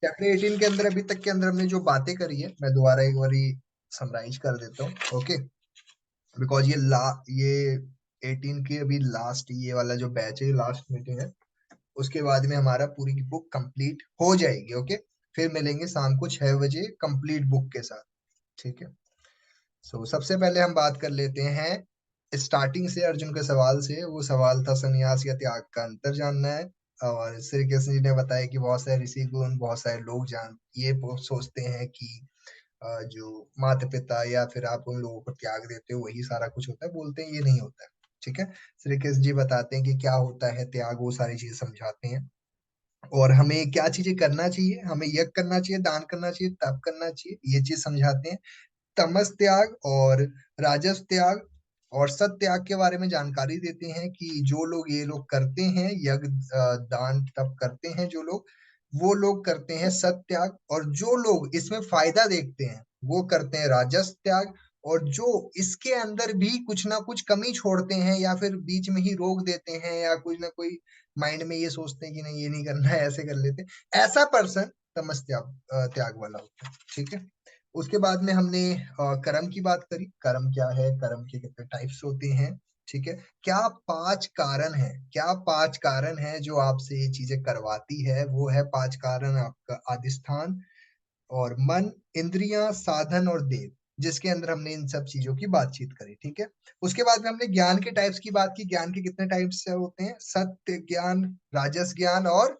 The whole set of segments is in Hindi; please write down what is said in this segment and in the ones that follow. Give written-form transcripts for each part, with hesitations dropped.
चैप्टर 18 के अंदर अभी तक के अंदर हमने जो बातें करी है, मैं दोबारा एक बारी समराइज कर देता हूँ। ओके, बिकॉज ये 18 की अभी लास्ट, ये वाला जो बैच है, लास्ट मीटिंग है, उसके बाद में हमारा पूरी की बुक कंप्लीट हो जाएगी। ओके, फिर मिलेंगे शाम को 6 बजे कंप्लीट बुक के साथ। ठीक है, सबसे पहले हम बात कर लेते हैं स्टार्टिंग से, अर्जुन के सवाल से। वो सवाल था संन्यास या त्याग का अंतर जानना है। और श्री कृष्ण जी ने बताया कि बहुत सारे ऋषि गुण, बहुत सारे लोग ये सोचते हैं कि जो माता पिता या फिर आप उन लोगों को त्याग देते हो वही सारा कुछ होता है, बोलते हैं ये नहीं होता है। ठीक है, श्री कृष्ण जी बताते हैं कि क्या होता है त्याग, वो सारी चीजें समझाते हैं। और हमें क्या चीजें करना चाहिए, हमें यज्ञ करना चाहिए, दान करना चाहिए, तप करना चाहिए, ये चीज समझाते हैं। तमस त्याग और राजस त्याग और सत त्याग के बारे में जानकारी देते हैं कि जो लोग ये लोग करते हैं, यज्ञ दान तप करते हैं जो लोग, वो लोग करते हैं सत त्याग। और जो लोग इसमें फायदा देखते हैं वो करते हैं राजस त्याग। और जो इसके अंदर भी कुछ ना कुछ कमी छोड़ते हैं या फिर बीच में ही रोक देते हैं या कुछ ना कोई माइंड में ये सोचते हैं कि नहीं ये नहीं करना है, ऐसे कर लेते हैं, ऐसा पर्सन तमस त्याग वाला होता है। ठीक है, उसके बाद में हमने कर्म की बात करी। कर्म क्या है, कर्म के कितने टाइप्स होते हैं। ठीक है, क्या 5 कारण है, क्या 5 कारण है जो आपसे ये चीजें करवाती है। वो है 5 कारण, आपका अधिष्ठान और मन, इंद्रियां, साधन और देव, जिसके अंदर हमने इन सब चीजों की बातचीत करी। ठीक है, उसके बाद में हमने ज्ञान के टाइप्स की बात की। ज्ञान के कितने टाइप्स होते हैं, सत्य ज्ञान, राजस ज्ञान और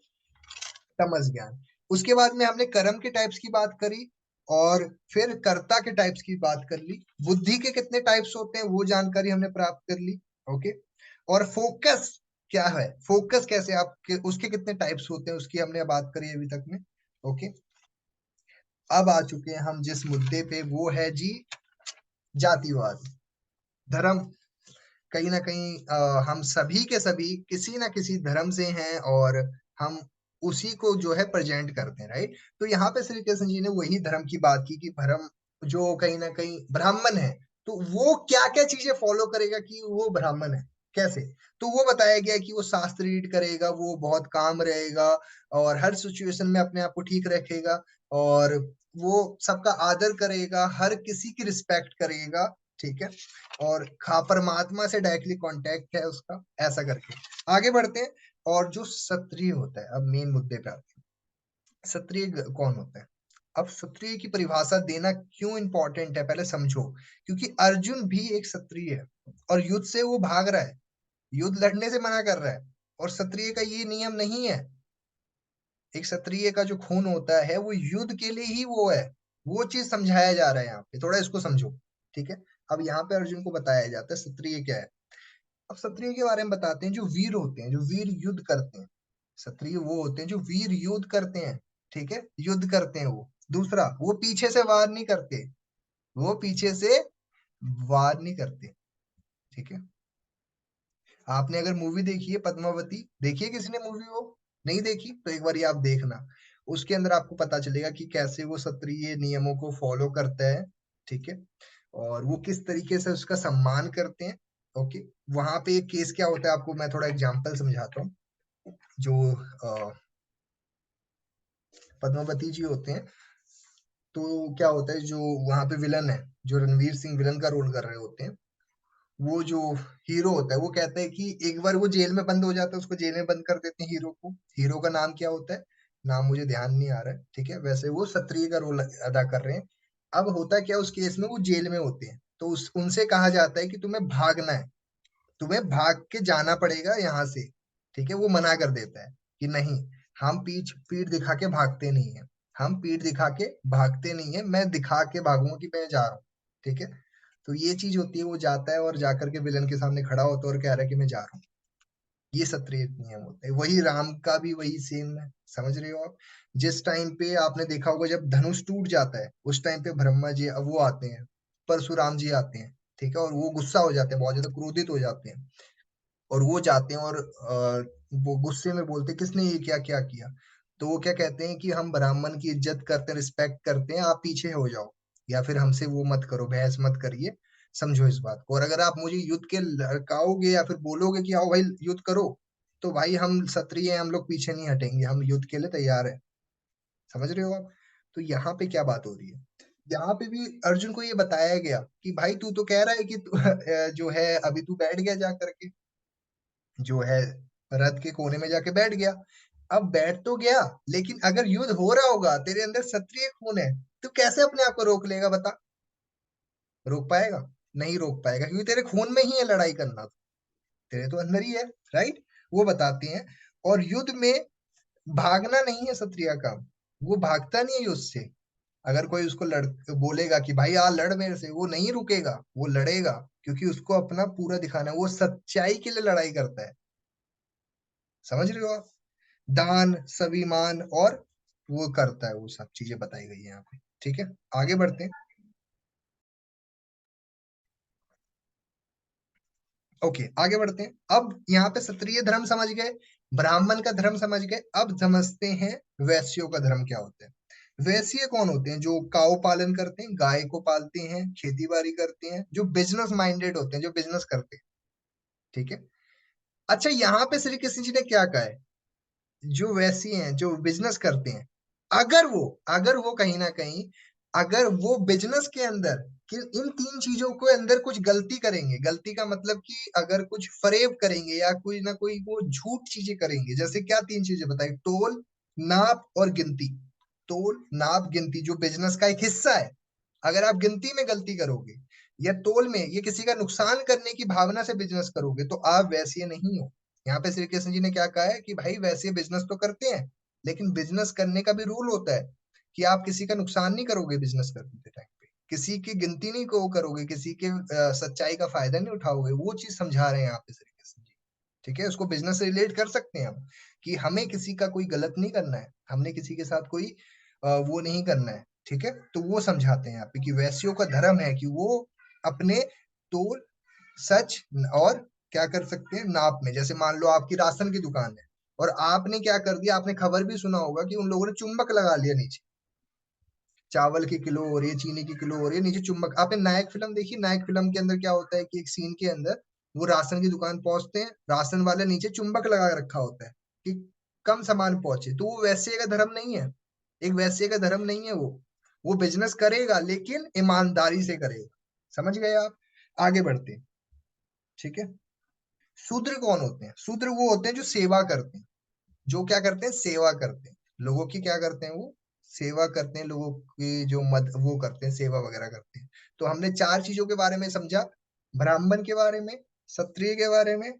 तमस ज्ञान। उसके बाद में हमने कर्म के टाइप्स की बात करी और फिर कर्ता के टाइप्स की बात कर ली। बुद्धि के कितने टाइप्स होते हैं वो जानकारी हमने प्राप्त कर ली। ओके, और फोकस क्या है, फोकस कैसे आपके, उसके कितने टाइप्स होते हैं उसकी हमने बात करी अभी तक में। ओके, अब आ चुके हैं हम जिस मुद्दे पे, वो है जी जातिवाद, धर्म। कहीं ना कहीं हम सभी के सभी किसी ना किसी धर्म से हैं और हम उसी को जो है प्रेजेंट करते हैं, राइट। तो यहाँ पे श्री कृष्ण जी ने वही धर्म की बात की कि धर्म जो कहीं ना कहीं ब्राह्मण है, तो वो क्या क्या चीजें फॉलो करेगा कि वो ब्राह्मण है, कैसे। तो वो बताया गया कि वो शास्त्र रीड करेगा, वो बहुत काम रहेगा और हर सिचुएशन में अपने आप को ठीक रखेगा और वो सबका आदर करेगा, हर किसी की रिस्पेक्ट करेगा। ठीक है, और हाँ, परमात्मा से डायरेक्टली कांटेक्ट है उसका, ऐसा करके आगे बढ़ते हैं। और जो क्षत्रिय होता है, अब मेन मुद्दे पे आते हैं, क्षत्रिय कौन होता है। अब क्षत्रिय की परिभाषा देना क्यों इंपॉर्टेंट है, पहले समझो। क्योंकि अर्जुन भी एक क्षत्रिय है और युद्ध से वो भाग रहा है, युद्ध लड़ने से मना कर रहा है। और क्षत्रिय का ये नियम नहीं है, एक क्षत्रिय का जो खून होता है वो युद्ध के लिए ही वो है, वो चीज समझाया जा रहा है यहाँ पे, थोड़ा इसको समझो। ठीक है, अब यहाँ पे अर्जुन को बताया जाता है क्षत्रिय क्या है। अब क्षत्रिय के बारे में बताते हैं, जो वीर होते हैं, जो वीर युद्ध करते हैं। क्षत्रिय वो होते हैं जो वीर युद्ध करते हैं। ठीक है, युद्ध करते हैं वो। दूसरा, वो पीछे से वार नहीं करते, वो पीछे से वार नहीं करते। ठीक है, आपने अगर मूवी देखी है पद्मावती, देखी है किसी ने मूवी, वो नहीं देखी तो एक बार ये आप देखना, उसके अंदर आपको पता चलेगा कि कैसे वो क्षत्रिय नियमों को फॉलो करता है। ठीक है, और वो किस तरीके से उसका सम्मान करते हैं। ओके, वहां पे एक केस क्या होता है, आपको मैं थोड़ा एग्जांपल समझाता हूँ। जो पद्मावती जी होते हैं, तो क्या होता है, जो वहां पे विलन है, जो रणवीर सिंह विलन का रोल कर रहे होते हैं, वो जो हीरो होता है वो कहता है कि एक बार वो जेल में बंद हो जाता है, उसको जेल में बंद कर देते हैं हीरो को। हीरो का नाम क्या होता है, नाम मुझे ध्यान नहीं आ रहा है। ठीक है, वैसे वो क्षत्रिय का रोल अदा कर रहे हैं। अब होता क्या, उस केस में वो जेल में होते हैं, तो उनसे कहा जाता है कि तुम्हें भागना है, तुम्हें भाग के जाना पड़ेगा यहाँ से। ठीक है, वो मना कर देता है कि नहीं, हम पीठ दिखा के भागते नहीं है, हम पीठ दिखा के भागते नहीं है, मैं दिखा के भागूंगा कि मैं जा रहा हूँ। ठीक है, तो ये चीज होती है, वो जाता है और जाकर के विलन के सामने खड़ा होता है और कह रहा है कि मैं जा रहा हूँ। ये क्षत्रिय नियम होता है, वही राम का भी वही सेम है, समझ रहे हो आप। जिस टाइम पे आपने देखा होगा जब धनुष टूट जाता है, उस टाइम पे ब्रह्मा जी अब वो आते हैं, परशुराम जी आते हैं। ठीक है, और वो गुस्सा हो जाते हैं, बहुत ज्यादा क्रोधित हो जाते हैं और वो जाते हैं और वो गुस्से में बोलते हैं किसने ये क्या क्या किया। तो वो क्या कहते हैं कि हम ब्राह्मण की इज्जत करते हैं, रिस्पेक्ट करते हैं, आप पीछे हो जाओ या फिर हमसे वो मत करो, बहस मत करिए, समझो इस बात को। और अगर आप मुझे युद्ध के लड़काओगे या फिर बोलोगे कि आओ भाई युद्ध करो, तो भाई हम क्षत्रिय हैं, हम लोग पीछे नहीं हटेंगे, हम युद्ध के लिए तैयार है। समझ रहे हो आप? तो यहाँ पे क्या बात हो रही है, यहाँ पे भी अर्जुन को ये बताया गया कि भाई तू तो कह रहा है कि जो है अभी तू बैठ गया जा करके, जो है रथ के कोने में जाके बैठ गया। अब बैठ तो गया, लेकिन अगर युद्ध हो रहा होगा, तेरे अंदर क्षत्रिय खून है, तो कैसे अपने आप को रोक लेगा बता? रोक पाएगा? नहीं रोक पाएगा, क्योंकि तेरे खून में ही है लड़ाई करना, तेरे तो अंदर ही है। राइट? वो बताते हैं। और युद्ध में भागना नहीं है क्षत्रिय का, वो भागता नहीं है युद्ध से। अगर कोई उसको बोलेगा कि भाई आ लड़ मेरे से, वो नहीं रुकेगा, वो लड़ेगा, क्योंकि उसको अपना पूरा दिखाना है, वो सच्चाई के लिए लड़ाई करता है। समझ रहे हो आप? दान स्वाभिमान और वो करता है, वो सब चीजें बताई गई है यहाँ पे। ठीक है, आगे बढ़ते हैं। ओके, आगे बढ़ते हैं। अब यहाँ पे क्षत्रिय धर्म समझ गए, ब्राह्मण का धर्म समझ गए, अब समझते हैं वैश्यों का धर्म क्या होता है। वैश्य कौन होते हैं? जो काऊ पालन करते हैं, गाय को पालते हैं, खेती बाड़ी करते हैं, जो बिजनेस माइंडेड होते हैं, जो बिजनेस करते हैं। ठीक है। अच्छा, यहाँ पे श्री कृष्ण जी ने क्या कहा है? जो वैसी हैं, जो बिजनेस करते हैं, अगर वो कहीं ना कहीं, अगर वो बिजनेस के अंदर कि इन तीन चीजों के अंदर कुछ गलती करेंगे, गलती का मतलब कि अगर कुछ फरेब करेंगे या कोई ना कोई वो झूठ चीजें करेंगे, जैसे क्या तीन चीजें बताई? तोल, नाप और गिनती। तोल, नाप, गिनती जो बिजनेस का एक हिस्सा है। अगर आप गिनती में गलती करोगे या तोल में, ये किसी का नुकसान करने की भावना से बिजनेस करोगे, तो आप वैसे नहीं हो। यहाँ पे श्री कृष्ण जी ने क्या कहा है कि भाई वैसे बिजनेस तो करते हैं, लेकिन बिजनेस करने का भी रूल होता है कि आप किसी का नुकसान नहीं करोगे बिजनेस करते टाइम पे, किसी की गिनती नहीं को करोगे, किसी के सच्चाई का फायदा नहीं उठाओगे। वो चीज समझा रहे हैं यहाँ पे श्री कृष्ण जी। ठीक है, उसको बिजनेस से रिलेट कर सकते हैं हम, कि हमें किसी का कोई गलत नहीं करना है, हमने किसी के साथ कोई वो नहीं करना है। ठीक है, तो वो समझाते हैं यहाँ पे कि वैश्यों का धर्म है कि वो अपने तोल, सच और क्या कर सकते हैं, नाप में। जैसे मान लो आपकी राशन की दुकान है, और आपने क्या कर दिया, आपने खबर भी सुना होगा कि उन लोगों ने चुंबक लगा लिया नीचे, चावल की किलो हो रही है, चीनी की किलो हो रही है, नीचे चुंबक। आपने नायक फिल्म देखी? नायक फिल्म के अंदर क्या होता है कि एक सीन के अंदर वो राशन की दुकान पहुंचते हैं, राशन वाले नीचे चुंबक लगा रखा होता है कि कम सामान पहुंचे। तो वो वैश्य का धर्म नहीं है, एक वैश्य का धर्म नहीं है वो बिजनेस करेगा, लेकिन ईमानदारी से करेगा। समझ गए आप? आगे बढ़ते हैं। ठीक है। शूद्र कौन होते हैं? शूद्र वो होते हैं जो सेवा करते हैं, जो क्या करते हैं, सेवा करते हैं लोगों की। क्या करते हैं वो? सेवा करते हैं लोगों की, जो मद वो करते हैं, सेवा वगैरह करते हैं। तो हमने चार चीजों के बारे में समझा, ब्राह्मण के बारे में, क्षत्रिय के बारे में,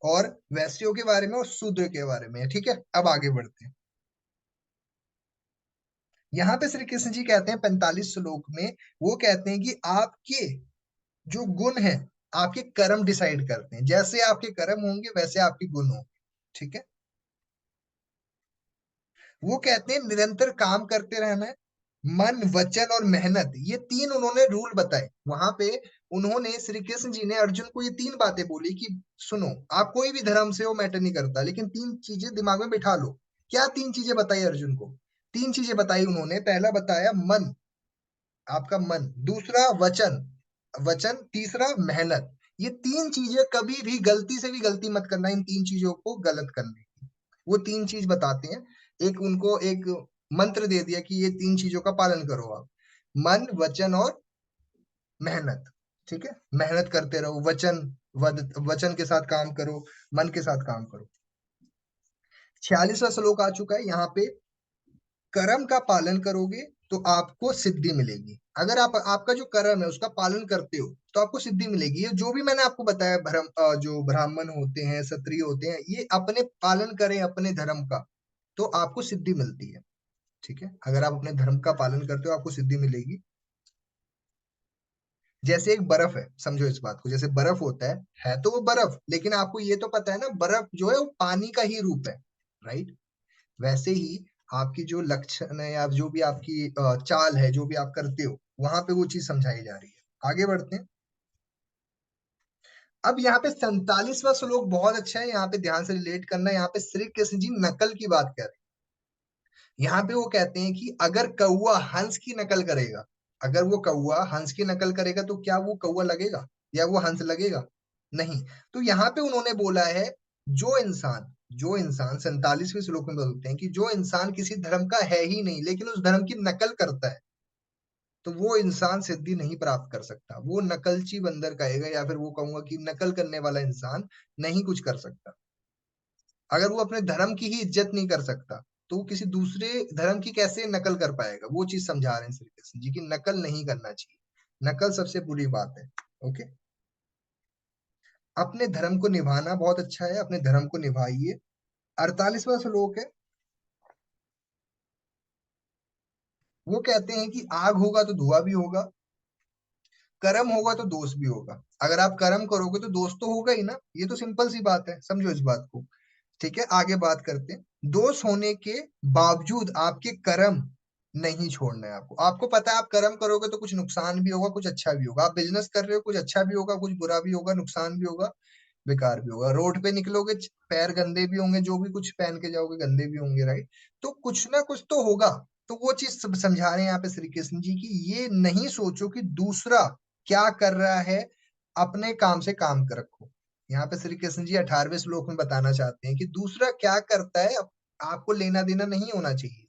और वैश्यों के बारे में, और शूद्र के बारे में। ठीक है, अब आगे बढ़ते हैं। यहाँ पे श्री कृष्ण जी कहते हैं 45 श्लोक में, वो कहते हैं कि आपके जो गुण है, आपके कर्म डिसाइड करते हैं। जैसे आपके कर्म होंगे वैसे आपके गुण होंगे। ठीक है। वो कहते हैं निरंतर काम करते रहना है, मन, वचन और मेहनत, ये तीन उन्होंने रूल बताए वहां पे। उन्होंने, श्री कृष्ण जी ने अर्जुन को ये तीन बातें बोली कि सुनो, आप कोई भी धर्म से हो, मैटर नहीं करता, लेकिन तीन चीजें दिमाग में बिठा लो। क्या तीन चीजें बताई अर्जुन को? तीन चीजें बताई उन्होंने। पहला बताया मन, आपका मन। दूसरा वचन, वचन। तीसरा मेहनत। ये तीन चीजें कभी भी गलती से भी गलती मत करना, इन तीन चीजों को गलत करने की। वो तीन चीज बताते हैं। एक उनको एक मंत्र दे दिया कि ये तीन चीजों का पालन करो आप, मन, वचन और मेहनत। ठीक है, मेहनत करते रहो, वचन के साथ काम करो, मन के साथ काम करो। 46वां श्लोक आ चुका है यहाँ पे। कर्म का पालन करोगे तो आपको सिद्धि मिलेगी। अगर आप, आपका जो कर्म है उसका पालन करते हो तो आपको सिद्धि मिलेगी। ये जो भी मैंने आपको बताया, जो ब्राह्मण होते हैं, क्षत्रिय होते हैं, ये अपने पालन करें अपने धर्म का, तो आपको सिद्धि मिलती है। ठीक है, अगर आप अपने धर्म का पालन करते हो आपको सिद्धि मिलेगी। जैसे एक बर्फ है, समझो इस बात को, जैसे बर्फ होता है तो वो बर्फ, लेकिन आपको ये तो पता है ना, बर्फ जो है वो पानी का ही रूप है। राइट? वैसे ही आपकी जो लक्षण है, या जो भी आपकी चाल है, जो भी आप करते हो, वहां पे वो चीज समझाई जा रही है। आगे बढ़ते हैं। अब यहाँ पे 47वां श्लोक बहुत अच्छा है, यहाँ पे ध्यान से रिलेट करना है। यहाँ पे श्री कृष्ण जी नकल की बात कर रहे हैं। यहाँ पे वो कहते हैं कि अगर कौवा हंस की नकल करेगा, अगर वो कौवा हंस की नकल करेगा तो क्या वो कौवा लगेगा या वो हंस लगेगा? नहीं। तो यहाँ पे उन्होंने बोला है जो इंसान 47वें श्लोक में बोलते हैं कि जो इंसान किसी धर्म का है ही नहीं लेकिन उस धर्म की नकल करता है, तो वो इंसान सिद्धि नहीं प्राप्त कर सकता। वो नकलची बंदर कहेगा, या फिर वो कहूंगा कि नकल करने वाला इंसान नहीं कुछ कर सकता। अगर वो अपने धर्म की ही इज्जत नहीं कर सकता, तो वो किसी दूसरे धर्म की कैसे नकल कर पाएगा? वो चीज समझा रहे हैं श्री कृष्ण जी की नकल नहीं करना चाहिए। नकल सबसे बुरी बात है। ओके, अपने धर्म को निभाना बहुत अच्छा है, अपने धर्म को निभाइए। 48वां श्लोक है, वो कहते हैं कि आग होगा तो धुआं भी होगा, कर्म होगा तो दोष भी होगा। अगर आप कर्म करोगे तो दोष तो होगा ही ना, ये तो सिंपल सी बात है, समझो इस बात को। ठीक है, आगे बात करते हैं। दोष होने के बावजूद आपके कर्म नहीं छोड़ना है आपको। आपको पता है आप कर्म करोगे तो कुछ नुकसान भी होगा, कुछ अच्छा भी होगा। आप बिजनेस कर रहे हो, कुछ अच्छा भी होगा, कुछ बुरा भी होगा, नुकसान भी होगा, बेकार भी होगा। रोड पे निकलोगे, पैर गंदे भी होंगे, जो भी कुछ पहन के जाओगे गंदे भी होंगे, राइट? तो कुछ ना कुछ तो होगा। तो वो चीज समझा रहे हैं यहाँ पे श्री कृष्ण जी की, ये नहीं सोचो कि दूसरा क्या कर रहा है, अपने काम से काम कर रखो। यहाँ पे श्री कृष्ण जी 18वें श्लोक में बताना चाहते हैं कि दूसरा क्या करता है आपको लेना देना नहीं होना चाहिए।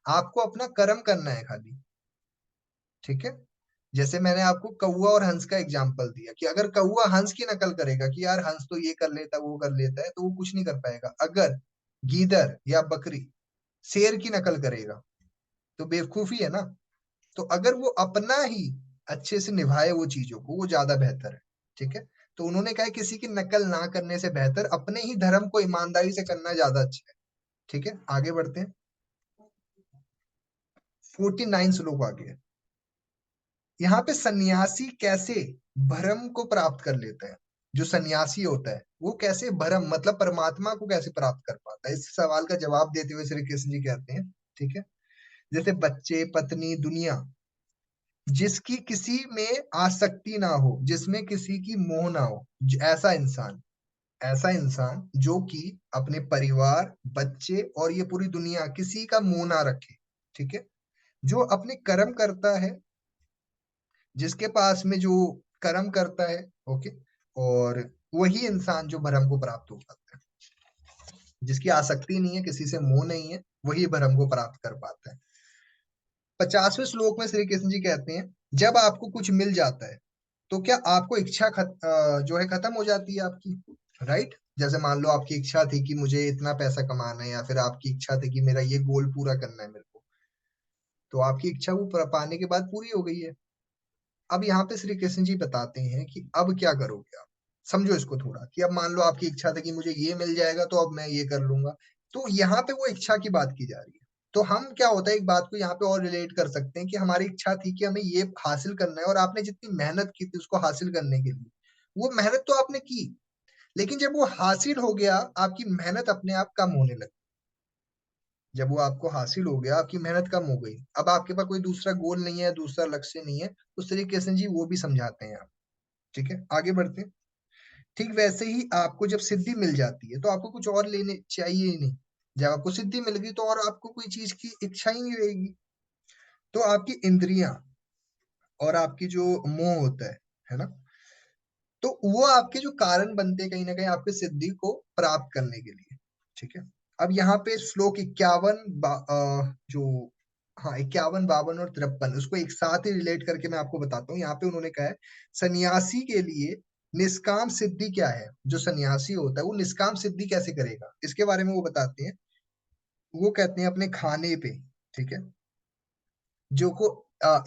आपको अपना कर्म करना है खाली। ठीक है, जैसे मैंने आपको कौवा और हंस का एग्जाम्पल दिया कि अगर कौवा हंस की नकल करेगा कि यार हंस तो ये कर लेता है, वो कर लेता है, तो वो कुछ नहीं कर पाएगा। अगर गीदड़ या बकरी शेर की नकल करेगा तो बेवकूफी है ना। तो अगर वो अपना ही अच्छे से निभाए वो चीजों को, वो ज्यादा बेहतर है। ठीक है, तो उन्होंने कहा किसी की नकल ना करने से बेहतर अपने ही धर्म को ईमानदारी से करना ज्यादा अच्छा है। ठीक है, आगे बढ़ते हैं। 49 श्लोक आगे है। यहाँ पे सन्यासी कैसे भरम को प्राप्त कर लेता है। जो सन्यासी होता है वो कैसे भरम मतलब परमात्मा को कैसे प्राप्त कर पाता है, इस सवाल का जवाब देते हुए श्री कृष्ण जी कहते हैं। ठीक है, जैसे बच्चे, पत्नी, दुनिया, जिसकी किसी में आसक्ति ना हो, जिसमें किसी की मोह ना हो, ऐसा इंसान जो कि अपने परिवार, बच्चे और ये पूरी दुनिया किसी का मोह ना रखे। ठीक है, जो अपने कर्म करता है, जिसके पास में जो कर्म करता है। ओके, और वही इंसान जो भरम को प्राप्त हो पाता है। जिसकी आसक्ति नहीं है, किसी से मोह नहीं है, वही भरम को प्राप्त कर पाता है। 50वें श्लोक में श्री कृष्ण जी कहते हैं, जब आपको कुछ मिल जाता है तो क्या आपको इच्छा जो है खत्म हो जाती है आपकी, राइट? जैसे मान लो आपकी इच्छा थी कि मुझे इतना पैसा कमाना है, या फिर आपकी इच्छा थी कि मेरा ये गोल पूरा करना है मेरे को, तो आपकी इच्छा वो पाने के बाद पूरी हो गई है। अब यहाँ पे श्री कृष्ण जी बताते हैं कि अब क्या करोगे आप। समझो इसको थोड़ा, कि अब मान लो आपकी इच्छा था कि मुझे ये मिल जाएगा तो अब मैं ये कर लूंगा। तो यहाँ पे वो इच्छा की बात की जा रही है। तो हम क्या होता है, एक बात को यहाँ पे और रिलेट कर सकते हैं कि हमारी इच्छा थी कि हमें ये हासिल करना है, और आपने जितनी मेहनत की थी उसको हासिल करने के लिए, वो मेहनत तो आपने की, लेकिन जब वो हासिल हो गया आपकी मेहनत अपने आप कम होने लगी। जब वो आपको हासिल हो गया आपकी मेहनत कम हो गई, अब आपके पास कोई दूसरा गोल नहीं है, दूसरा लक्ष्य नहीं है। उस तरीके से जी वो भी समझाते हैं आप। ठीक है, आगे बढ़ते हैं। ठीक वैसे ही आपको जब सिद्धि मिल जाती है तो आपको कुछ और लेने चाहिए ही नहीं। जब आपको सिद्धि मिल गई तो और आपको कोई चीज की इच्छा ही नहीं रहेगी। तो आपकी इंद्रियां और आपकी जो मोह होता है ना, तो वो आपके जो कारण बनते हैं कहीं ना कहीं आपके सिद्धि को प्राप्त करने के लिए। ठीक है, अब यहाँ पे श्लोक 51 जो, हाँ 51, 52 और 53 उसको एक साथ ही रिलेट करके मैं आपको बताता हूँ। यहाँ पे उन्होंने कहा है सन्यासी के लिए निष्काम सिद्धि क्या है। जो सन्यासी होता है वो निष्काम सिद्धि कैसे करेगा, इसके बारे में वो बताते हैं। वो कहते हैं अपने खाने पे, ठीक है, जो को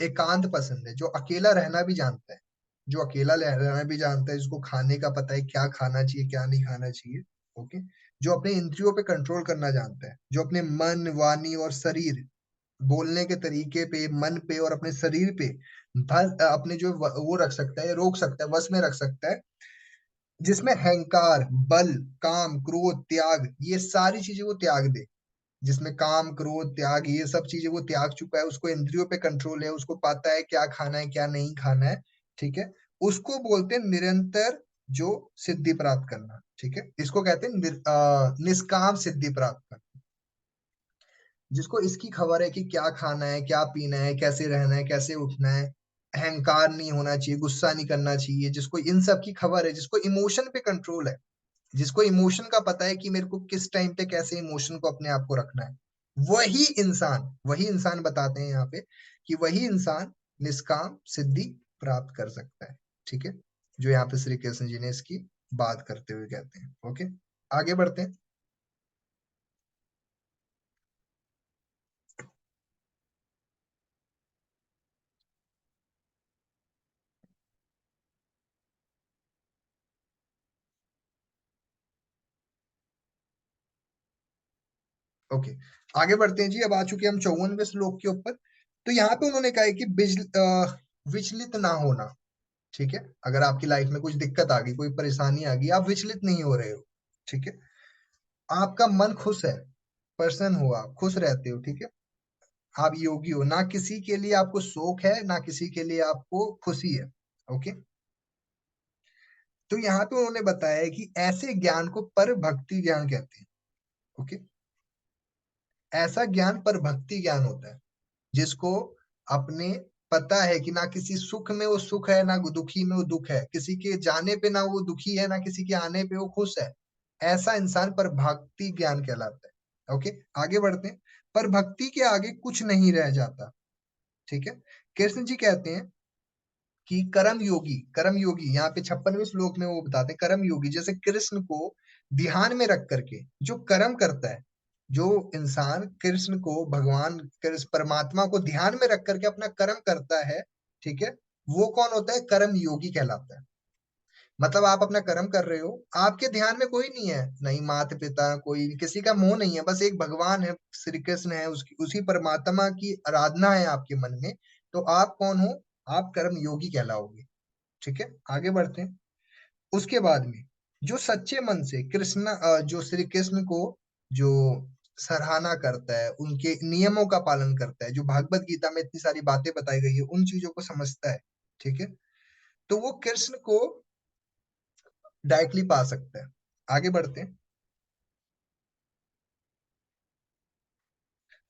एकांत पसंद है, जो अकेला रहना भी जानता है, जो अकेला रहना भी जानता है, जिसको खाने का पता है क्या खाना चाहिए क्या नहीं खाना चाहिए। ओके, जो अपने इंद्रियों पे कंट्रोल करना जानता है, जो अपने मन, वाणी और शरीर, बोलने के तरीके पे, मन पे और अपने शरीर पे अपने जो वो रख सकता है, रोक सकता है, वश में रख सकता है। जिसमें अहंकार, बल, काम, क्रोध, त्याग, ये सारी चीजें वो त्याग दे। जिसमें काम, क्रोध, त्याग, ये सब चीजें वो त्याग चुका है, उसको इंद्रियों पे कंट्रोल है, उसको पता है क्या खाना है क्या नहीं खाना है। ठीक है, उसको बोलते हैं निरंतर जो सिद्धि प्राप्त करना। ठीक है, इसको कहते हैं निष्काम सिद्धि प्राप्त करना। जिसको इसकी खबर है कि क्या खाना है क्या पीना है, कैसे रहना है, कैसे उठना है, अहंकार नहीं होना चाहिए, गुस्सा नहीं करना चाहिए, जिसको इन सब की खबर है, जिसको इमोशन पे कंट्रोल है, जिसको इमोशन का पता है कि मेरे को किस टाइम पे कैसे इमोशन को अपने आप को रखना है, वही इंसान बताते हैं यहाँ पे कि वही इंसान निष्काम सिद्धि प्राप्त कर सकता है। ठीक है, जो यहाँ पे श्री कृष्ण जी ने इसकी बात करते हुए कहते हैं। ओके, आगे बढ़ते हैं। ओके, आगे बढ़ते हैं जी। अब आ चुके हम 54वें श्लोक के ऊपर। तो यहाँ पे उन्होंने कहा है कि विचलित ना होना। ठीक है, अगर आपकी लाइफ में कुछ दिक्कत आ गई, कोई परेशानी आ गई, आप विचलित नहीं हो रहे हो। ठीक है, आपका मन खुश है, पर्सन हो आप, खुश रहते हो। ठीक है, आप योगी हो, ना किसी के लिए आपको शोक है, ना किसी के लिए आपको खुशी है। ओके, तो यहाँ पे उन्होंने बताया है कि ऐसे ज्ञान को पर भक्ति ज्ञान कहते हैं। ओके, ऐसा ज्ञान पर भक्ति ज्ञान होता है, जिसको अपने पता है कि ना किसी सुख में वो सुख है, ना दुखी में वो दुख है, किसी के जाने पे ना वो दुखी है, ना किसी के आने पे वो खुश है। ऐसा इंसान पर भक्ति ज्ञान कहलाता है। ओके, आगे बढ़ते हैं। पर भक्ति के आगे कुछ नहीं रह जाता। ठीक है, कृष्ण जी कहते हैं कि कर्म योगी यहाँ पे 56वें श्लोक में वो बताते हैं, कर्म योगी जैसे कृष्ण को ध्यान में रख करके जो कर्म करता है, जो इंसान कृष्ण को, भगवान कृष्ण परमात्मा को ध्यान में रख करके अपना कर्म करता है, ठीक है, वो कौन होता है? कर्म योगी कहलाता है। मतलब आप अपना कर्म कर रहे हो, आपके ध्यान में कोई नहीं है, नहीं माता पिता, कोई किसी का मोह नहीं है, बस एक भगवान है, श्री कृष्ण है, उसकी उसी परमात्मा की आराधना है आपके मन में। तो आप कौन हो? आप कर्म योगी कहलाओगे। ठीक है, आगे बढ़ते हैं। उसके बाद में जो सच्चे मन से जो श्री कृष्ण को जो सराहना करता है, उनके नियमों का पालन करता है, जो भागवत गीता में इतनी सारी बातें बताई गई है, उन चीजों को समझता है, ठीक है, तो वो कृष्ण को डायरेक्टली पा सकता है। आगे बढ़ते हैं।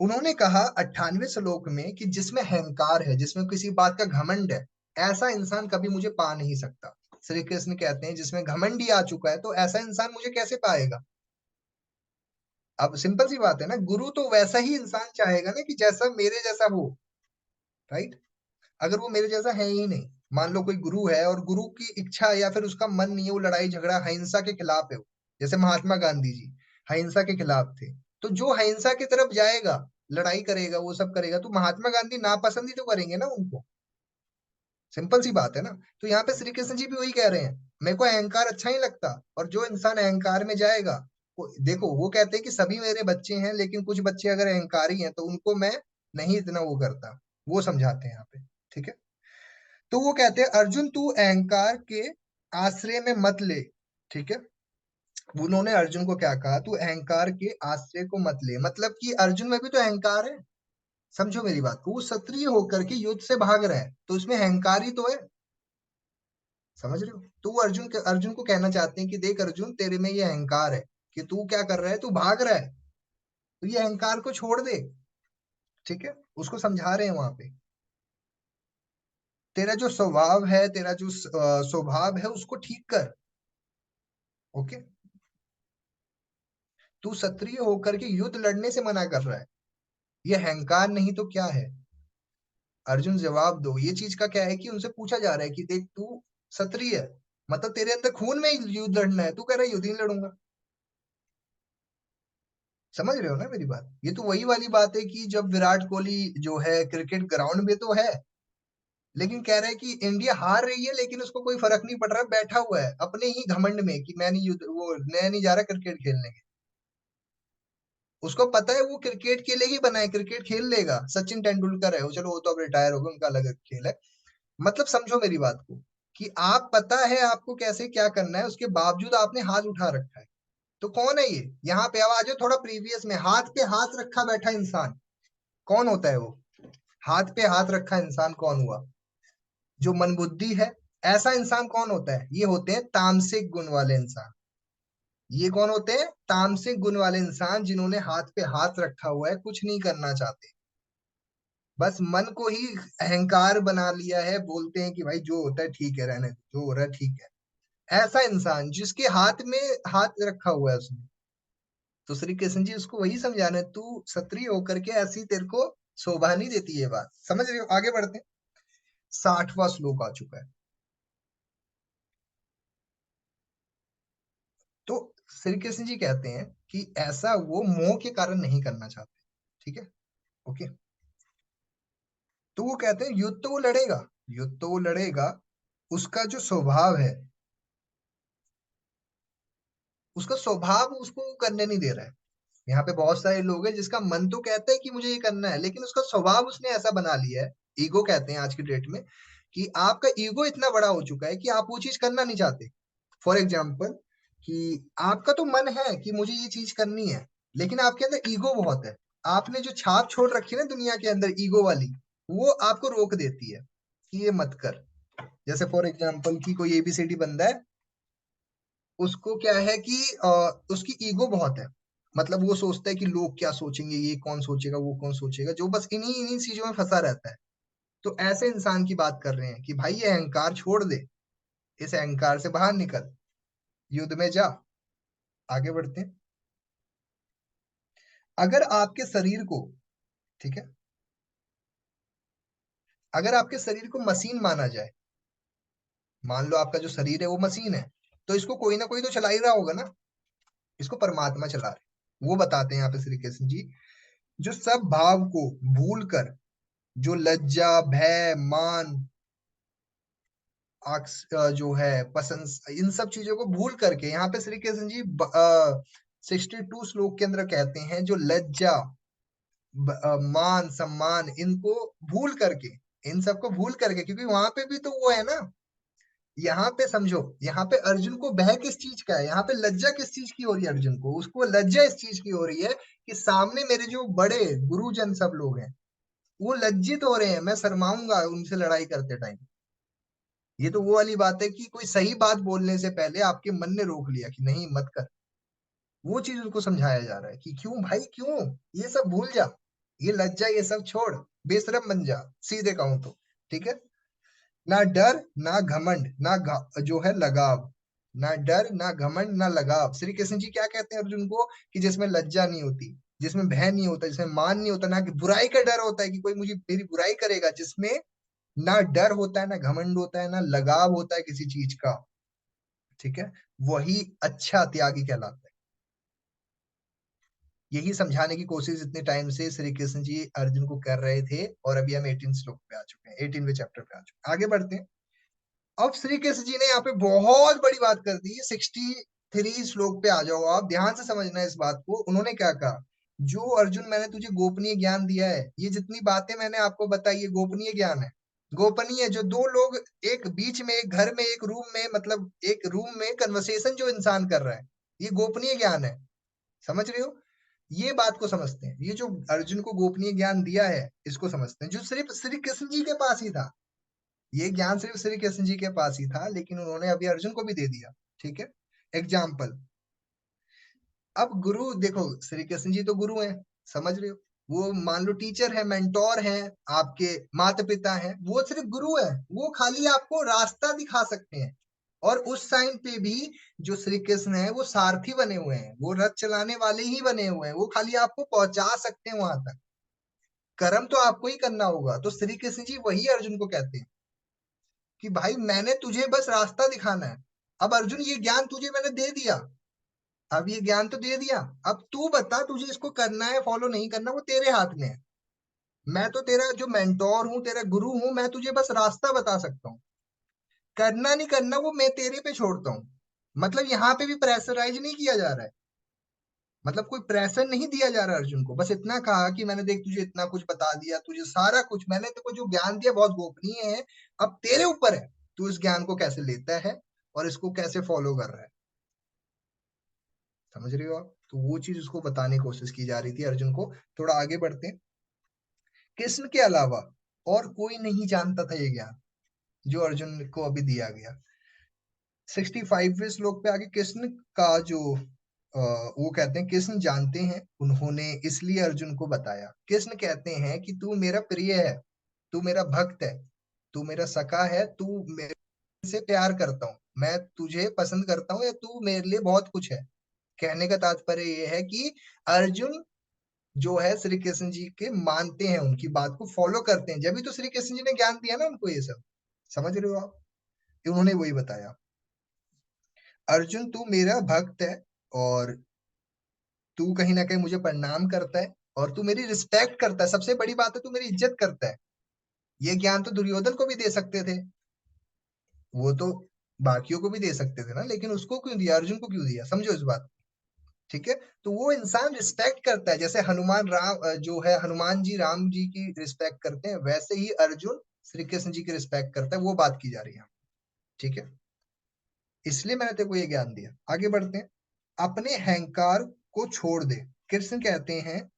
उन्होंने कहा 98वें श्लोक में कि जिसमें अहंकार है, जिसमें किसी बात का घमंड है, ऐसा इंसान कभी मुझे पा नहीं सकता। श्री कृष्ण कहते हैं जिसमें घमंड ही आ चुका है, तो ऐसा इंसान मुझे कैसे पाएगा? अब सिंपल सी बात है ना, गुरु तो वैसा ही इंसान चाहेगा ना कि जैसा मेरे जैसा हो। राइट, अगर वो मेरे जैसा है ही नहीं, मान लो कोई गुरु है और गुरु की इच्छा या फिर उसका मन नहीं है, वो लड़ाई झगड़ा हिंसा के खिलाफ है, जैसे महात्मा गांधी जी अहिंसा के खिलाफ थे, तो जो अहिंसा की तरफ जाएगा, लड़ाई करेगा, वो सब करेगा, तो महात्मा गांधी नापसंद ही तो करेंगे ना उनको। सिंपल सी बात है ना। तो यहाँ पे श्री कृष्ण जी भी वही कह रहे हैं, मेरे को अहंकार अच्छा नहीं लगता, और जो इंसान अहंकार में जाएगा, देखो वो कहते हैं कि सभी मेरे बच्चे हैं, लेकिन कुछ बच्चे अगर अहंकारी हैं तो उनको मैं नहीं इतना वो करता, वो समझाते हैं यहाँ पे। ठीक है, तो वो कहते हैं अर्जुन तू अहंकार के आश्रय में मत ले। ठीक है, उन्होंने अर्जुन को क्या कहा? तू अहंकार के आश्रय को मत ले, मतलब कि अर्जुन में भी तो अहंकार है। समझो मेरी बात को, वो क्षत्रिय होकर के युद्ध से भाग रहा है, तो उसमें अहंकार ही तो है। समझ रहे हो? तो वो अर्जुन को कहना चाहते हैं कि देख अर्जुन, तेरे में ये अहंकार है कि तू क्या कर रहा है, तू भाग रहा है, तो ये अहंकार को छोड़ दे। ठीक है, उसको समझा रहे हैं वहां पे, तेरा जो स्वभाव है, तेरा जो स्वभाव है, उसको ठीक कर। ओके, तू क्षत्रिय होकर के युद्ध लड़ने से मना कर रहा है, ये अहंकार नहीं तो क्या है? अर्जुन जवाब दो। ये चीज का क्या है कि उनसे पूछा जा रहा है कि देख तू क्षत्रिय है, मतलब तेरे अंदर खून में ही युद्ध लड़ना है, तू कह रहा है युद्ध नहीं लड़ूंगा। समझ रहे हो ना मेरी बात? ये तो वही वाली बात है कि जब विराट कोहली जो है क्रिकेट ग्राउंड में तो है, लेकिन कह रहा है कि इंडिया हार रही है, लेकिन उसको कोई फर्क नहीं पड़ रहा, बैठा हुआ है अपने ही घमंड में कि मैं नहीं जा रहा क्रिकेट खेलने। उसको पता है वो क्रिकेट के लिए ही बना है, क्रिकेट खेल लेगा, सचिन तेंदुलकर है वो, चलो वो तो अब रिटायर हो गए, उनका अलग खेल है। मतलब समझो मेरी बात को, कि आप पता है आपको कैसे क्या करना है, उसके बावजूद आपने हाथ उठा रखा है। तो कौन है ये? यहाँ पे अब आ जाओ थोड़ा प्रीवियस में, हाथ पे हाथ रखा बैठा इंसान कौन होता है? वो हाथ पे हाथ रखा इंसान कौन हुआ? जो मन बुद्धि है। ऐसा इंसान कौन होता है? ये होते हैं तामसिक गुण वाले इंसान। ये कौन होते हैं? तामसिक गुण वाले इंसान, जिन्होंने हाथ पे हाथ रखा हुआ है, कुछ नहीं करना चाहते, बस मन को ही अहंकार बना लिया है, बोलते हैं कि भाई जो होता है ठीक है, रहने दो, जो हो रहा है ठीक है। ऐसा इंसान जिसके हाथ में हाथ रखा हुआ है उसने। तो श्री कृष्ण जी उसको वही समझा रहे हैं, तू क्षत्रिय होकर के ऐसी तेरे को शोभा नहीं देती ये बात। समझ रहे हो? आगे बढ़ते हैं। 60वां श्लोक आ चुका है। तो श्री कृष्ण जी कहते हैं कि ऐसा वो मोह के कारण नहीं करना चाहते। ठीक है, ओके। तो वो कहते हैं युद्ध तो वो लड़ेगा, युद्ध तो वो लड़ेगा, उसका जो स्वभाव है, उसका स्वभाव उसको करने नहीं दे रहा है। यहाँ पे बहुत सारे लोग हैं जिसका मन तो कहता है कि मुझे ये करना है, लेकिन उसका स्वभाव उसने ऐसा बना लिया है, ईगो कहते हैं आज की डेट में, कि आपका ईगो इतना बड़ा हो चुका है कि आप वो चीज करना नहीं चाहते। फॉर एग्जाम्पल, कि आपका तो मन है कि मुझे ये चीज करनी है, लेकिन आपके अंदर ईगो बहुत है। आपने जो छाप छोड़ रखी है ना दुनिया के अंदर ईगो वाली, वो आपको रोक देती है कि ये मत कर। जैसे फॉर एग्जाम्पल कि कोई एबीसीडी बंदा है, उसको क्या है कि उसकी ईगो बहुत है। मतलब वो सोचता है कि लोग क्या सोचेंगे, ये कौन सोचेगा, वो कौन सोचेगा, जो बस इन्हीं इन्हीं चीजों में फंसा रहता है। तो ऐसे इंसान की बात कर रहे हैं कि भाई ये अहंकार छोड़ दे, इस अहंकार से बाहर निकल, युद्ध में जा। आगे बढ़ते हैं। अगर आपके शरीर को, ठीक है, अगर आपके शरीर को मशीन माना जाए, मान लो आपका जो शरीर है वो मशीन है, तो इसको कोई ना कोई तो चला ही रहा होगा ना, इसको परमात्मा चला रहे। वो बताते हैं यहाँ पे श्री कृष्ण जी, जो सब भाव को भूल कर, जो लज्जा, भय, मान, जो है पसंद, इन सब चीजों को भूल करके, यहाँ पे श्री कृष्ण जी 62 श्लोक के अंदर कहते हैं, जो लज्जा, मान, सम्मान, इनको भूल करके, इन सबको भूल करके, क्योंकि वहां पे भी तो वो है ना। यहाँ पे समझो, यहाँ पे अर्जुन को भय किस चीज का है, यहाँ पे लज्जा किस चीज की हो रही है अर्जुन को, उसको लज्जा इस चीज की हो रही है कि सामने मेरे जो बड़े गुरुजन सब लोग हैं, वो लज्जित हो रहे हैं, मैं शर्माऊंगा उनसे लड़ाई करते टाइम। ये तो वो वाली बात है कि कोई सही बात बोलने से पहले आपके मन ने रोक लिया कि नहीं मत कर। वो चीज उनको समझाया जा रहा है कि क्यों भाई, क्यों, ये सब भूल जा, ये लज्जा ये सब छोड़, बेशरम बन जा, सीधे कहूं तो। ठीक है। ना डर ना घमंड ना जो है लगाव, ना डर ना घमंड ना लगाव। श्री कृष्ण जी क्या कहते हैं अर्जुन को, कि जिसमें लज्जा नहीं होती, जिसमें भय नहीं होता, जिसमें मान नहीं होता, ना कि बुराई का डर होता है कि कोई मुझे मेरी बुराई करेगा, जिसमें ना डर होता है, ना घमंड होता है, ना लगाव होता है किसी चीज का, ठीक है, वही अच्छा त्यागी कहलाता है। यही समझाने की कोशिश इतने टाइम से श्री कृष्ण जी अर्जुन को कर रहे थे, और अभी हम 18 श्लोक पे आ चुके हैं, 18वें चैप्टर पे आ चुके हैं। आगे बढ़ते हैं। अब श्री कृष्ण जी ने यहाँ पे बहुत बड़ी बात कर दी है। 63 श्लोक पे आ जाओ, आप ध्यान से समझना इस बात को। उन्होंने क्या कहा, जो अर्जुन मैंने तुझे गोपनीय ज्ञान दिया है, ये जितनी बातें मैंने आपको बताई, ये गोपनीय ज्ञान है। गोपनीय, जो दो लोग एक बीच में, एक घर में, एक रूम में, मतलब एक रूम में कन्वर्सेशन जो इंसान कर रहा है, ये गोपनीय ज्ञान है। समझ रहे हो? ये बात को समझते हैं, ये जो अर्जुन को गोपनीय ज्ञान दिया है, इसको समझते हैं, जो सिर्फ श्री कृष्ण जी के पास ही था। ये ज्ञान सिर्फ श्री कृष्ण जी के पास ही था, लेकिन उन्होंने अभी अर्जुन को भी दे दिया। ठीक है। एग्जाम्पल, अब गुरु देखो, श्री कृष्ण जी तो गुरु हैं, समझ रहे हो? वो मान लो टीचर है, मेंटोर है, आपके माता पिता हैं, वो सिर्फ गुरु है, वो खाली आपको रास्ता दिखा सकते हैं। और उस टाइम पे भी जो श्री कृष्ण है वो सारथी बने हुए हैं, वो रथ चलाने वाले ही बने हुए हैं, वो खाली आपको पहुंचा सकते हैं वहां तक। कर्म तो आपको ही करना होगा। तो श्री कृष्ण जी वही अर्जुन को कहते हैं कि भाई मैंने तुझे बस रास्ता दिखाना है। अब अर्जुन ये ज्ञान तुझे मैंने दे दिया, अब ये ज्ञान तो दे दिया, अब तू बता तुझे इसको करना है फॉलो नहीं करना, वो तेरे हाथ में है। मैं तो तेरा जो मेंटोर हूँ, तेरा गुरु हूँ, मैं तुझे बस रास्ता बता सकता हूँ। करना नहीं करना वो मैं तेरे पे छोड़ता हूँ। मतलब यहाँ पे भी प्रेशराइज नहीं किया जा रहा है, मतलब कोई प्रेशर नहीं दिया जा रहा अर्जुन को। बस इतना कहा कि मैंने देख तुझे इतना कुछ बता दिया, तुझे सारा कुछ मैंने तेरे को जो ज्ञान दिया बहुत गोपनीय है, अब तेरे ऊपर है तू इस ज्ञान को कैसे लेता है और इसको कैसे फॉलो कर रहा है। समझ रहे हो आप? तो वो चीज उसको बताने की कोशिश की जा रही थी अर्जुन को। थोड़ा आगे बढ़ते हैं। कृष्ण के अलावा और कोई नहीं जानता था ये ज्ञान जो अर्जुन को अभी दिया गया। 65वें श्लोक पे आगे कृष्ण का जो वो कहते हैं, कृष्ण जानते हैं उन्होंने इसलिए अर्जुन को बताया। कृष्ण कहते हैं कि तू मेरा प्रिय है, तू मेरा भक्त है, तू मेरा सखा है, तू मेरे से प्यार करता हूँ, मैं तुझे पसंद करता हूँ, या तू मेरे लिए बहुत कुछ है। कहने का तात्पर्य ये है कि अर्जुन जो है श्री कृष्ण जी के मानते हैं, उनकी बात को फॉलो करते हैं, जब भी तो श्री कृष्ण जी ने ज्ञान दिया ना उनको ये सब। समझ रहे हो आप? उन्होंने वही बताया, अर्जुन तू मेरा भक्त है, और तू कहीं ना कहीं मुझे प्रणाम करता है, और तू मेरी रिस्पेक्ट करता है, सबसे बड़ी बात है तू मेरी इज्जत करता है। ये ज्ञान तो दुर्योधन को भी दे सकते थे, वो तो बाकियों को भी दे सकते थे ना, लेकिन उसको क्यों दिया, अर्जुन को क्यों दिया? समझो इस बात। ठीक है, तो वो इंसान रिस्पेक्ट करता है, जैसे हनुमान राम जो है हनुमान जी राम जी की रिस्पेक्ट करते हैं, वैसे ही अर्जुन श्री कृष्ण जी की रिस्पेक्ट करता है, वो बात की जा रही है। ठीक है, इसलिए मैंने तेरे को ये ज्ञान दिया। आगे बढ़ते हैं, अपने अहंकार को छोड़ दे। कृष्ण कहते हैं,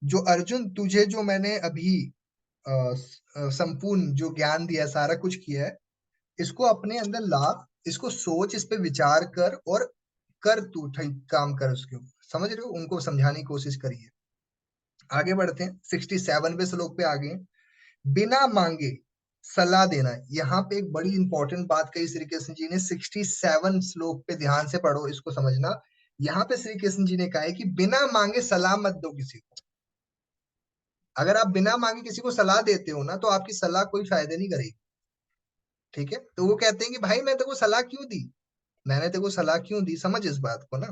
जो अर्जुन तुझे जो मैंने अभी संपूर्ण जो ज्ञान दिया, सारा कुछ किया है, इसको अपने अंदर ला, इसको सोच, इस पे विचार कर, और कर तू ठीक काम कर उसके ऊपर। समझ रहे हो? उनको समझाने की कोशिश करिए। आगे बढ़ते हैं, 67वें श्लोक पे आ गए। बिना मांगे सलाह देना। यहाँ पे एक बड़ी इंपॉर्टेंट बात कही श्री कृष्ण जी ने, 67 श्लोक पे ध्यान से पढ़ो, इसको समझना। यहाँ पे श्री कृष्ण जी ने कहा है कि बिना मांगे सलाह मत दो किसी को। अगर आप बिना मांगे किसी को सलाह देते हो ना, तो आपकी सलाह कोई फायदा नहीं करेगी। ठीक है, तो वो कहते हैं कि भाई मैं तेरे को सलाह क्यों दी, मैंने तेरे को सलाह क्यों दी, समझ इस बात को ना।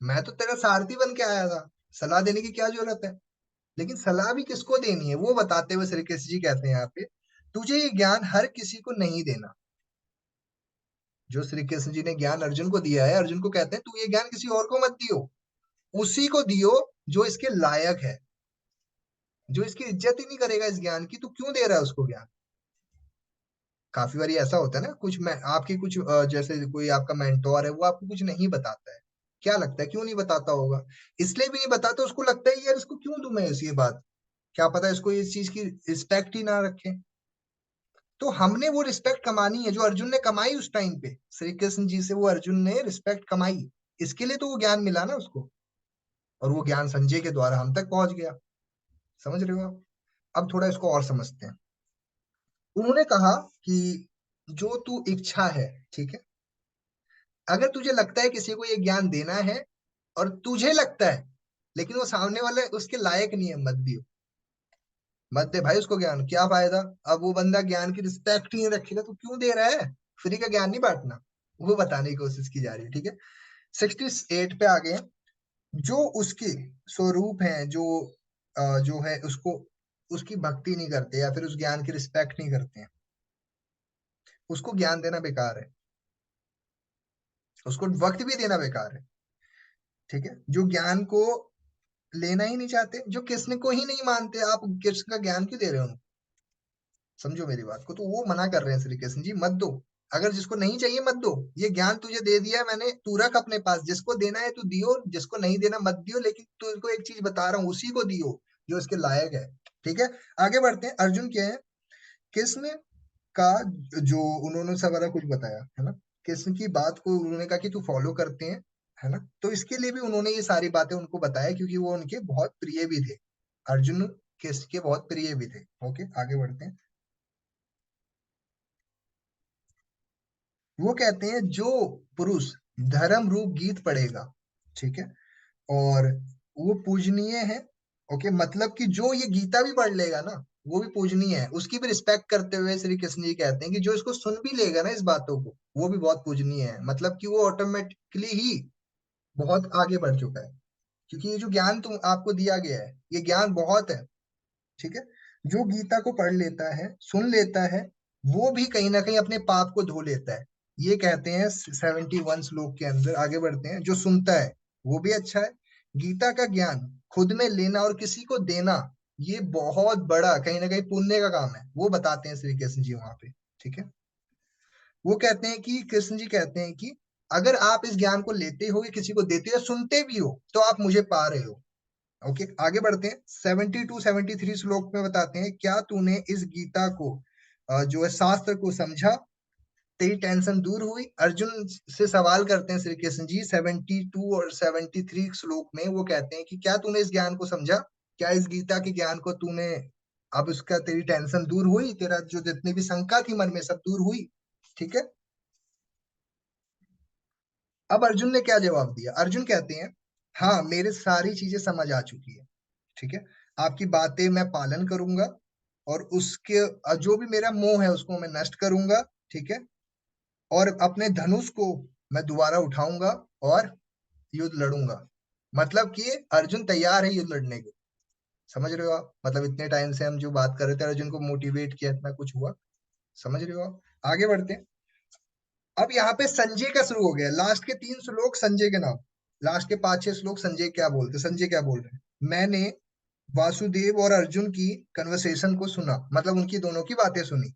मैं तो तेरा सारथी बन के आया था, सलाह देने की क्या जरूरत है? लेकिन सलाह भी किसको देनी है, वो बताते हुए श्री कृष्ण जी कहते हैं यहाँ पे, तुझे ये ज्ञान हर किसी को नहीं देना। जो श्री कृष्ण जी ने ज्ञान अर्जुन को दिया है, अर्जुन को कहते हैं तू ये ज्ञान किसी और को मत दियो, उसी को दियो जो इसके लायक है, जो इसकी इज्जत ही नहीं करेगा इस ज्ञान की, तू क्यों दे रहा है उसको ज्ञान? काफी बारी ऐसा होता है ना, कुछ मैं आपकी कुछ जैसे कोई आपका मेंटोर है, वो आपको कुछ नहीं बताता है, क्या लगता है क्यों नहीं बताता होगा? इसलिए भी नहीं बताता, उसको लगता है यार इसको क्यों दूं मैं ये बात, क्या पता इसको इस चीज की रिस्पेक्ट ही ना रखे। तो हमने वो रिस्पेक्ट कमानी है जो अर्जुन ने कमाई उस टाइम पे, श्री कृष्ण जी से वो अर्जुन ने रिस्पेक्ट कमाई, इसके लिए तो वो ज्ञान मिला ना उसको, और वो ज्ञान संजय के द्वारा हम तक पहुंच गया। समझ रहे हो आप? अब थोड़ा इसको और समझते हैं। उन्होंने कहा कि जो तू इच्छा है, ठीक है, अगर तुझे लगता है किसी को ये ज्ञान देना है, और तुझे लगता है, लेकिन वो सामने वाले उसके लायक नहीं है, मत दियो, मत दे भाई उसको ज्ञान, क्या फायदा? अब वो बंदा ज्ञान की रिस्पेक्ट ही नहीं रखेगा तो क्यों दे रहा है? फ्री का ज्ञान नहीं बांटना, वो बताने की कोशिश की जा रही है। ठीक है, 68 पे आ गए हैं। जो उसके स्वरूप है, जो है उसको, उसकी भक्ति नहीं करते, या फिर उस ज्ञान की रिस्पेक्ट नहीं करते हैं, उसको ज्ञान देना बेकार है, उसको वक्त भी देना बेकार है। ठीक है, जो ज्ञान को लेना ही नहीं चाहते, जो कृष्ण को ही नहीं मानते, आप कृष्ण का ज्ञान क्यों दे रहे हो? समझो मेरी बात को, तो वो मना कर रहे हैं श्री कृष्ण जी, मत दो। अगर जिसको नहीं चाहिए मत दो, ये ज्ञान तुझे दे दिया है मैंने, तू रख अपने पास, जिसको देना है तू दियो, जिसको नहीं देना मत दियो, लेकिन तुझको एक चीज बता रहा हूँ, उसी को दियो जो इसके लायक है। ठीक है, आगे बढ़ते हैं। अर्जुन क्या है, कृष्ण का जो उन्होंने सारा कुछ बताया है ना, कृष्ण की बात को उन्होंने कहा कि तू फॉलो करते हैं, है ना, तो इसके लिए भी उन्होंने ये सारी बातें उनको बताया, क्योंकि वो उनके बहुत प्रिय भी थे। अर्जुन कृष्ण के बहुत प्रिय भी थे। ओके, आगे बढ़ते हैं। वो कहते हैं, जो पुरुष धर्म रूप गीत पढ़ेगा, ठीक है, और वो पूजनीय है। ओके, मतलब कि जो ये गीता भी पढ़ लेगा ना, वो भी पूजनीय है, उसकी भी रिस्पेक्ट करते हुए श्री कृष्ण जी कहते हैं कि जो इसको सुन भी लेगा ना इस बातों को, वो भी बहुत पूजनीय है, मतलब कि वो ऑटोमेटिकली ही बहुत आगे बढ़ चुका है, क्योंकि ये जो ज्ञान तुम आपको दिया गया है, ये ज्ञान बहुत है। ठीक है, जो गीता को पढ़ लेता है, सुन लेता है, वो भी कहीं ना कहीं अपने पाप को धो लेता है। ये कहते हैं 71 श्लोक के अंदर। आगे बढ़ते हैं, जो सुनता है वो भी अच्छा है। गीता का ज्ञान खुद में लेना और किसी को देना, ये बहुत बड़ा कहीं ना कहीं पुण्य का काम है, वो बताते हैं श्री कृष्ण जी वहां पे। ठीक है, वो कहते हैं कि कृष्ण जी कहते हैं कि अगर आप इस ज्ञान को लेते हो या किसी को देते हो या सुनते भी हो, तो आप मुझे पा रहे हो। ओके, आगे बढ़ते हैं। 72 73 श्लोक में बताते हैं, क्या तूने इस गीता को जो है शास्त्र को समझा, तेरी टेंशन दूर हुई? अर्जुन से सवाल करते हैं श्री कृष्ण जी 72 और 73 श्लोक में, वो कहते हैं कि क्या तूने इस ज्ञान को समझा, क्या इस गीता के ज्ञान को तूने अब उसका तेरी टेंशन दूर हुई, तेरा जो जितनी भी शंका थी मन में सब दूर हुई, ठीक है। अब अर्जुन ने क्या जवाब दिया? अर्जुन कहते हैं, हाँ मेरे सारी चीजें समझ आ चुकी है, ठीक है। आपकी बातें मैं पालन करूंगा, और उसके जो भी मेरा मोह है उसको मैं नष्ट करूंगा, ठीक है। और अपने धनुष को मैं दोबारा उठाऊंगा और युद्ध लड़ूंगा। मतलब कि अर्जुन तैयार है युद्ध लड़ने को। समझ रहे हो आप? मतलब इतने टाइम से हम जो बात कर रहे थे, अर्जुन को मोटिवेट किया, इतना कुछ हुआ। समझ रहे हो आप? आगे बढ़ते हैं। अब यहाँ पे संजय का शुरू हो गया, लास्ट के 3 श्लोक संजय के नाम। लास्ट के 5-6 श्लोक संजय क्या बोलते, संजय क्या बोल रहे हैं? मैंने वासुदेव और अर्जुन की कन्वर्सेशन को सुना, मतलब उनकी दोनों की बातें सुनी।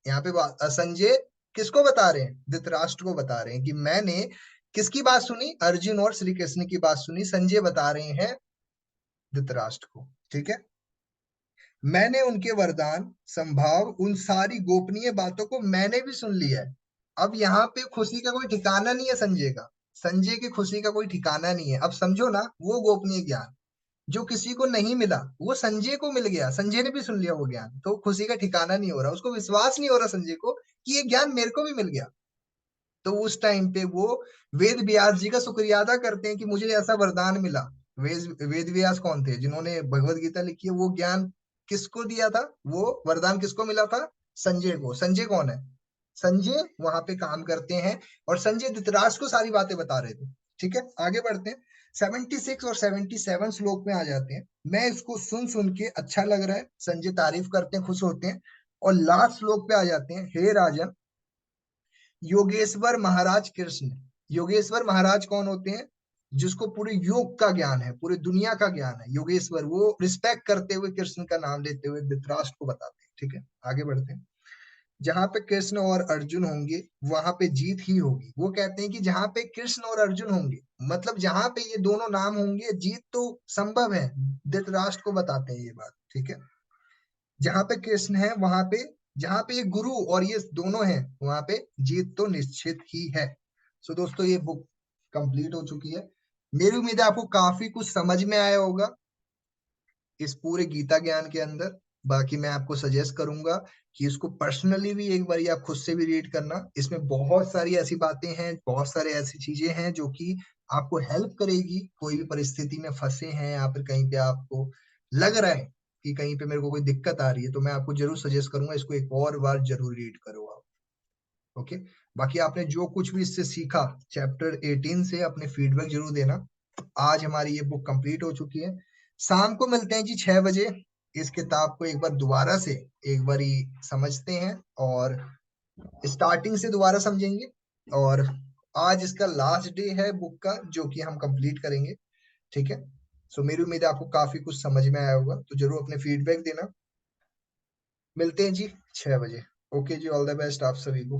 यहाँ पे संजय किसको बता रहे हैं? धृतराष्ट्र को बता रहे हैं कि मैंने किसकी बात सुनी? अर्जुन और श्री कृष्ण की बात सुनी। संजय बता रहे हैं धृतराष्ट्र को, ठीक है। मैंने उनके वरदान, संभाव, उन सारी गोपनीय बातों को मैंने भी सुन लिया है। अब यहाँ पे खुशी का कोई ठिकाना नहीं है संजय का। संजय की खुशी का कोई ठिकाना नहीं है। अब समझो ना, वो गोपनीय ज्ञान जो किसी को नहीं मिला वो संजय को मिल गया, संजय ने भी सुन लिया वो ज्ञान, तो खुशी का ठिकाना नहीं हो रहा, उसको विश्वास नहीं हो रहा संजय को कि ये ज्ञान मेरे को भी मिल गया। तो उस टाइम पे वो वेद व्यास जी का शुक्रिया अदा करते हैं कि मुझे ऐसा वरदान मिला। वेद व्यास कौन थे? जिन्होंने भगवत गीता लिखी है। वो ज्ञान किसको दिया था? वो वरदान किसको मिला था? संजय को। संजय कौन है? संजय वहां पे काम करते हैं, और संजय धृतराष्ट्र को सारी बातें बता रहे थे, ठीक है। आगे बढ़ते हैं। 76 और 77 श्लोक में आ जाते हैं। मैं इसको सुन सुन के अच्छा लग रहा है, संजय तारीफ करते हैं, खुश होते हैं। और लास्ट श्लोक पे आ जाते हैं। हे राजन, योगेश्वर महाराज कृष्ण। योगेश्वर महाराज कौन होते हैं? जिसको पूरे योग का ज्ञान है, पूरी दुनिया का ज्ञान है, योगेश्वर। वो रिस्पेक्ट करते हुए कृष्ण का नाम लेते हुए धृतराष्ट्र को बताते हैं, ठीक है। आगे बढ़ते हैं। जहां पे कृष्ण और अर्जुन होंगे वहां पे जीत ही होगी। वो कहते हैं कि जहां पे कृष्ण और अर्जुन होंगे, मतलब जहां पे ये दोनों नाम होंगे, जीत तो संभव है। धृतराष्ट्र को बताते हैं ये बात, ठीक है। जहां पे कृष्ण है वहां पे, जहां पे ये गुरु और ये दोनों हैं वहां पे जीत तो निश्चित ही है। सो दोस्तों, ये बुक कंप्लीट हो चुकी है। मेरी उम्मीद है आपको काफी कुछ समझ में आया होगा इस पूरे गीता ज्ञान के अंदर। बाकी मैं आपको सजेस्ट करूंगा कि इसको पर्सनली भी एक बार आप खुद से भी रीड करना। इसमें बहुत सारी ऐसी बातें हैं, बहुत सारे ऐसी चीजें हैं जो कि आपको हेल्प करेगी। कोई भी परिस्थिति में फंसे हैं या फिर कहीं पे आपको लग रहा है कि कहीं पे मेरे को कोई दिक्कत आ रही है, तो मैं आपको जरूर सजेस्ट करूंगा इसको एक और बार जरूर रीड करो आप। ओके। बाकी आपने जो कुछ भी इससे सीखा चैप्टर 18 से, अपने फीडबैक जरूर देना। आज हमारी ये बुक कंप्लीट हो चुकी है। शाम को मिलते हैं जी 6 बजे। इस किताब को एक बार दोबारा से एक बारी समझते हैं, और स्टार्टिंग से दोबारा समझेंगे। और आज इसका लास्ट डे है बुक का, जो कि हम कंप्लीट करेंगे, ठीक है। सो मेरी उम्मीद है आपको काफी कुछ समझ में आया होगा, तो जरूर अपने फीडबैक देना। मिलते हैं जी 6 बजे। ओके जी, ऑल द बेस्ट आप सभी को।